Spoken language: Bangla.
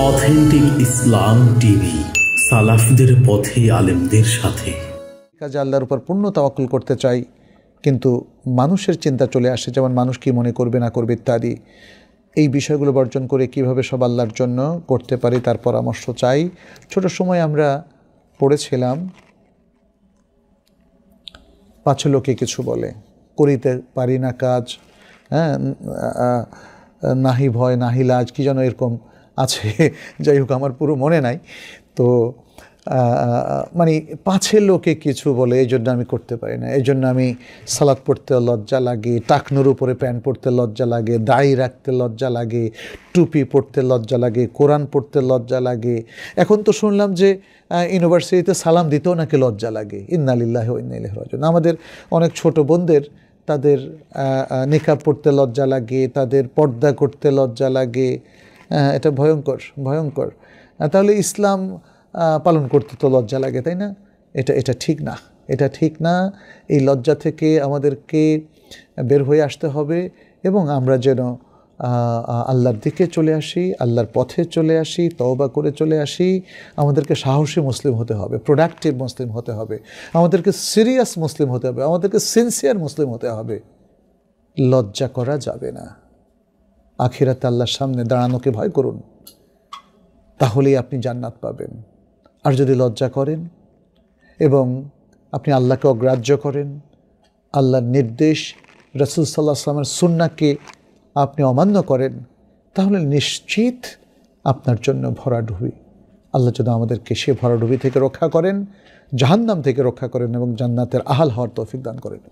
অথেন্টিক ইসলাম টিভি, সালাফদের পথে, আলেমদের সাথে। কাজে আল্লাহর উপর পূর্ণ তাওয়াক্কুল করতে চাই, কিন্তু মানুষের চিন্তা চলে আসে, যেমন মানুষ কি মনে করবে না করবে ইত্যাদি। এই বিষয়গুলো বর্জন করে কিভাবে সব আল্লাহর জন্য করতে পারি তার পরামর্শ চাই। ছোট সময় আমরা পড়েছিলাম, পাছে লোকে কিছু বলে, করিতে পারি না কাজ, নাহি ভয় নাহি লাজ, কি যেন এরকম আছে, যাই হোক আমার পুরো মনে নাই। তো মানে পাছে লোকে কিছু বলে, এই জন্য আমি করতে পারি না, এই জন্য আমি সালাত পড়তে লজ্জা লাগে, টাকনুর উপরে প্যান্ট পরতে লজ্জা লাগে, দাড়ি রাখতে লজ্জা লাগে, টুপি পরতে লজ্জা লাগে, কোরআন পড়তে লজ্জা লাগে। এখন তো শুনলাম যে ইউনিভার্সিটিতে সালাম দিতেও নাকি লজ্জা লাগে। ইন্না লিল্লাহি ওয়া ইন্না ইলাইহি রাজিউন। আমাদের অনেক ছোট বোনদের তাদের নিকাব পড়তে লজ্জা লাগে, তাদের পর্দা করতে লজ্জা লাগে। এটা ভয়ঙ্কর ভয়ঙ্কর। তাহলে ইসলাম পালন করতে তো লজ্জা লাগে, তাই না? এটা ঠিক না, এটা ঠিক না। এই লজ্জা থেকে আমাদেরকে বের হয়ে আসতে হবে এবং আমরা যেন আল্লাহর দিকে চলে আসি, আল্লাহর পথে চলে আসি, তওবা করে চলে আসি। আমাদেরকে সাহসী মুসলিম হতে হবে, প্রোডাক্টিভ মুসলিম হতে হবে, আমাদেরকে সিরিয়াস মুসলিম হতে হবে, আমাদেরকে সিনসিয়ার মুসলিম হতে হবে। লজ্জা করা যাবে না। আখিরাতে আল্লাহর সামনে দাঁড়ানোকে ভয় করুন, তাহলেই আপনি জান্নাত পাবেন। আর যদি লজ্জা করেন এবং আপনি আল্লাহকে অগ্রাহ্য করেন, আল্লাহর নির্দেশ, রাসূল সাল্লাল্লাহু আলাইহি ওয়াসাল্লামের সুন্নাহকে আপনি অমান্য করেন, তাহলে নিশ্চিত আপনার জন্য ভরাডুবি। আল্লাহ যেন আমাদেরকে সে ভরাডুবি থেকে রক্ষা করেন, জাহান্নাম থেকে রক্ষা করেন এবং জান্নাতের আহাল হওয়ার তৌফিক দান করেন।